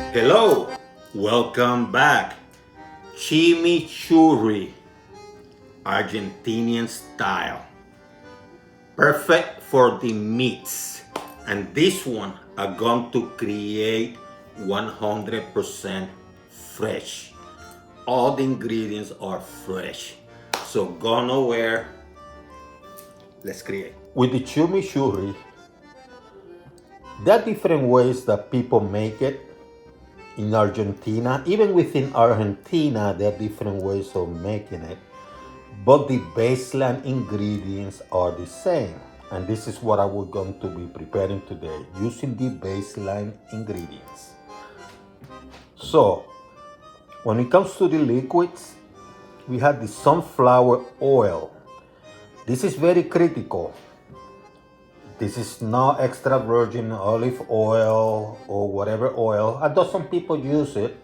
Hello, welcome back. Chimichurri, Argentinian style. Perfect for the meats. And this one are going to create 100% fresh. All the ingredients are fresh. So go nowhere. Let's create. With the chimichurri, there are different ways that people make it in Argentina. Even within Argentina, there are different ways of making it, but the baseline ingredients are the same. And this is what I was going to be preparing today, using the baseline ingredients. So, when it comes to the liquids, we have the sunflower oil. This is very critical. This is not extra virgin olive oil or whatever oil. Although some people use it,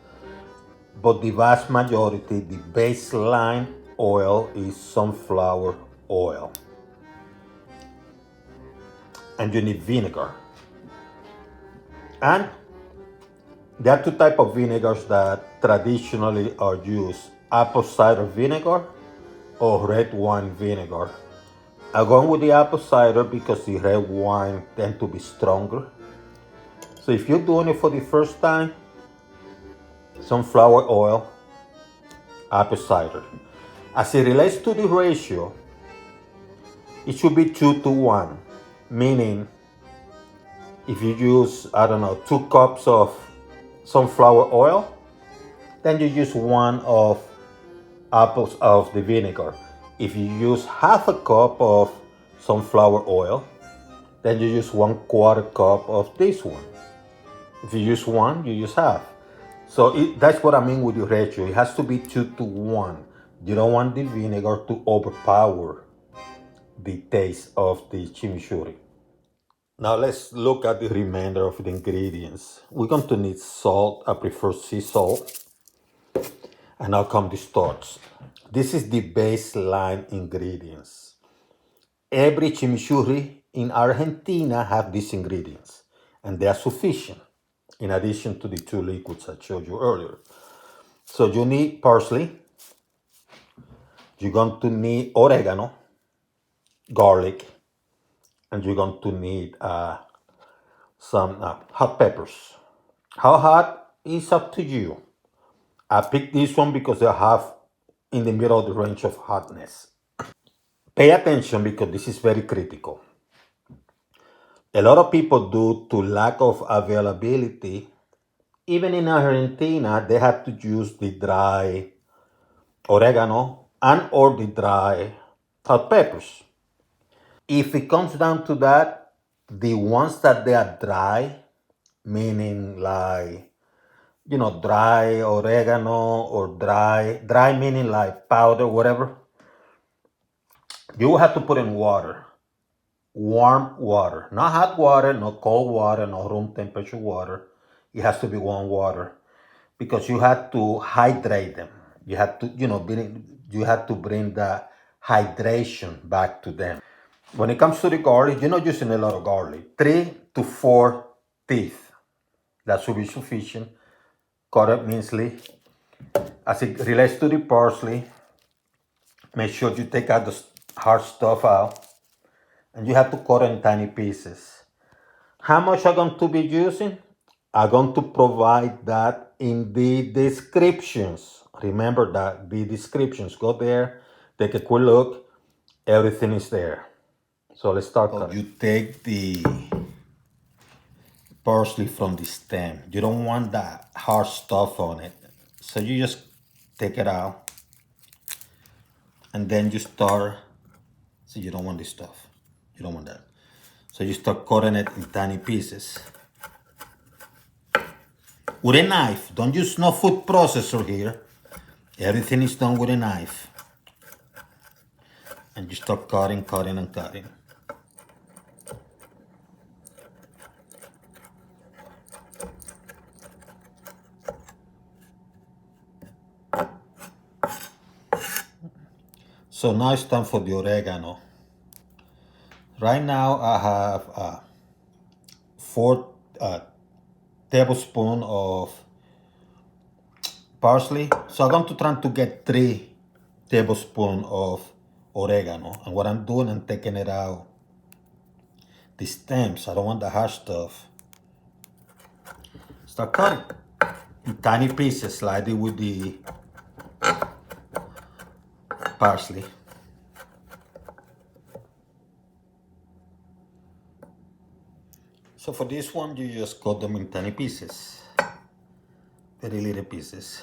but the vast majority, the baseline oil is sunflower oil. And you need vinegar. And there are two types of vinegars that traditionally are used: apple cider vinegar or red wine vinegar. I'm going with the apple cider because the red wine tends to be stronger. So if you're doing it for the first time, sunflower oil, apple cider. As it relates to the ratio, it should be 2 to 1, meaning if you use, 2 cups of sunflower oil, then you use 1 of apples of the vinegar. If you use half a cup of sunflower oil, then you use 1/4 cup of this one. If you use 1, you use half. So that's what I mean with the ratio. It has to be 2 to 1. You don't want the vinegar to overpower the taste of the chimichurri. Now let's look at the remainder of the ingredients. We're going to need salt. I prefer sea salt. And now come the starch. This is the baseline ingredients. Every chimichurri in Argentina have these ingredients, and they are sufficient in addition to the 2 liquids I showed you earlier. So you need parsley. You're going to need oregano, garlic, and you're going to need some hot peppers. How hot is up to you. I picked this one because they have in the middle of the range of hotness. Pay attention because this is very critical. A lot of people, due to lack of availability, even in Argentina, they have to use the dry oregano and or the dry hot peppers. If it comes down to that, the ones that they are dry, meaning like, dry oregano or dry meaning like powder, whatever, you will have to put in water, warm water, not hot water, no cold water, no room temperature water. It has to be warm water because you have to hydrate them. You have to, you have to bring the hydration back to them. When it comes to the garlic, you're not using a lot of garlic. 3 to 4 teeth. That should be sufficient. Cut up mincely. As it relates to the parsley, make sure you take out the hard stuff out. And you have to cut it in tiny pieces. How much I'm going to be using? I'm going to provide that in the descriptions. Remember that, the descriptions. Go there, take a quick look. Everything is there. So let's start cutting. You take the parsley from the stem. You don't want that hard stuff on it. So you just take it out. And then you start, so you don't want this stuff. You don't want that. So you start cutting it in tiny pieces. With a knife. Don't use no food processor here. Everything is done with a knife. And you start cutting, cutting, and cutting. So now it's time for the oregano. Right now I have 4 tablespoons of parsley. So I'm going to try to get 3 tablespoons of oregano. And what I'm doing, I'm taking it out the stems. I don't want the hard stuff. Start cutting in tiny pieces like I did with the parsley. So for this one, you just cut them in tiny pieces, very little pieces.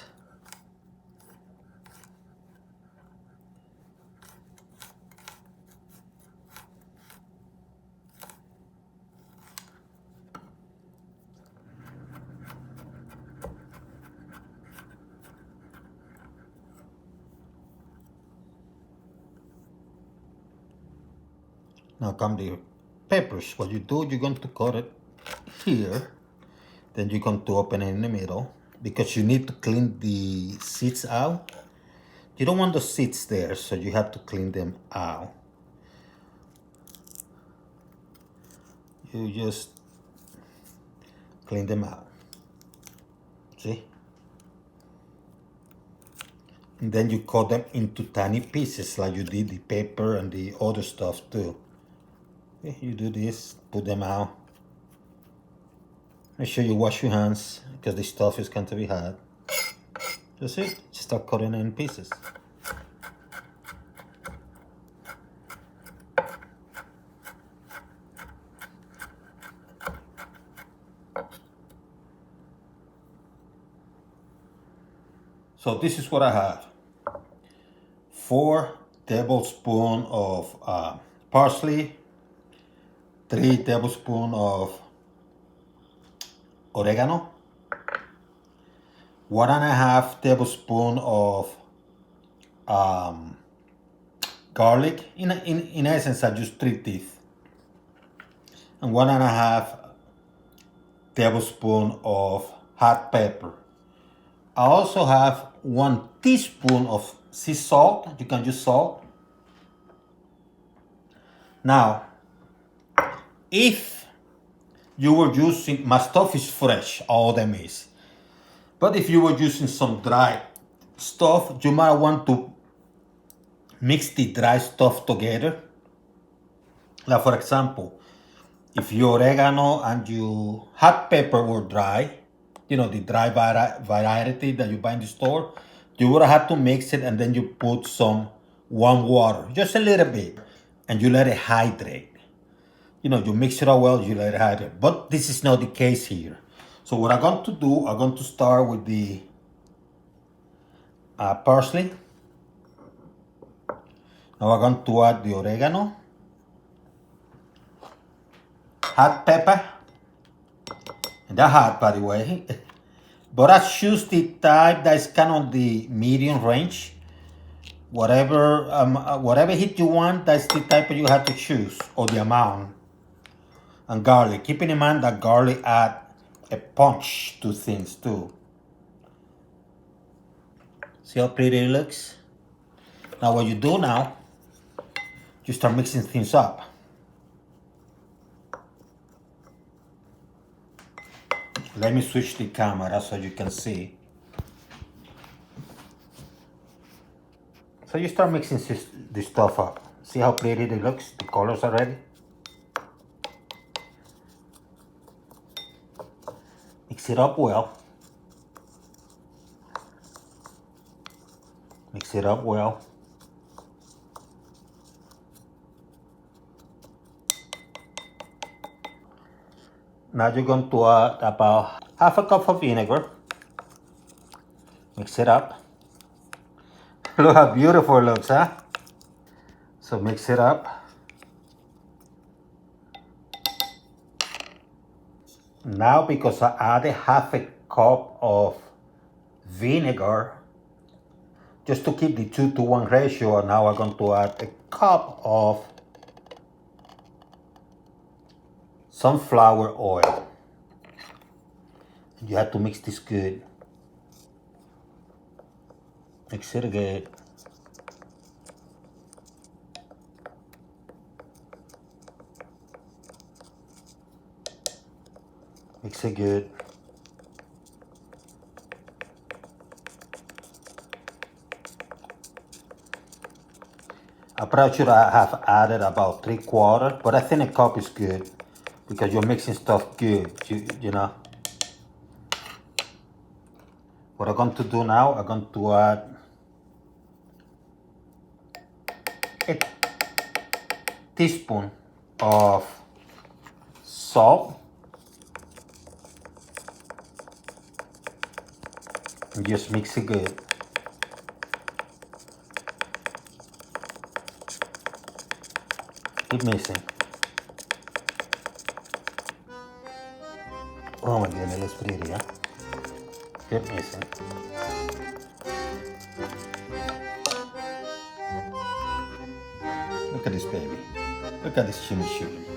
Now come the peppers. What you do, you're going to cut it here. Then you're going to open it in the middle because you need to clean the seeds out. You don't want the seeds there, so you have to clean them out. You just clean them out. See? And then you cut them into tiny pieces like you did the pepper and the other stuff too. Okay, you do this, put them out. Make sure you wash your hands because the stuff is going to be hot. That's it. Start cutting it in pieces. So this is what I have. 4 tablespoons of parsley, 3 tablespoons of oregano, 1.5 tablespoons of garlic. In essence, I use 3 teeth, and 1.5 tablespoons of hot pepper. I also have 1 teaspoon of sea salt. You can use salt. Now, if you were using, my stuff is fresh, all of them is. But if you were using some dry stuff, you might want to mix the dry stuff together. Like for example, if your oregano and your hot pepper were dry, you know, the dry variety that you buy in the store, you would have to mix it and then you put some warm water, just a little bit, and you let it hydrate. You know, you mix it all well, you let it hydrate. But this is not the case here. So what I'm going to do, I'm going to start with the parsley. Now I'm going to add the oregano, hot pepper, and that's hot, by the way. But I choose the type that is kind of the medium range. Whatever heat you want, that's the type you have to choose, or the amount. And garlic. Keeping in mind that garlic add a punch to things too. See how pretty it looks? Now what you do now, you start mixing things up. Let me switch the camera so you can see. So you start mixing this stuff up. See how pretty it looks? The colors are ready. Mix it up well. Mix it up well. Now you're going to add about half a cup of vinegar. Mix it up. Look how beautiful it looks, huh? So mix it up. Now because I added half a cup of vinegar, just to keep the 2-to-1 ratio, now I'm going to add a cup of sunflower oil. You have to mix this good. Mix it good. Mix it good. probably should have added about 3/4, but I think a cup is good because you're mixing stuff good, you know. What I'm going to do now, I'm going to add a teaspoon of salt and just mix it good. Keep mixing. Oh my goodness, it's pretty, huh? Keep mixing. Look at this baby. Look at this chimichurri.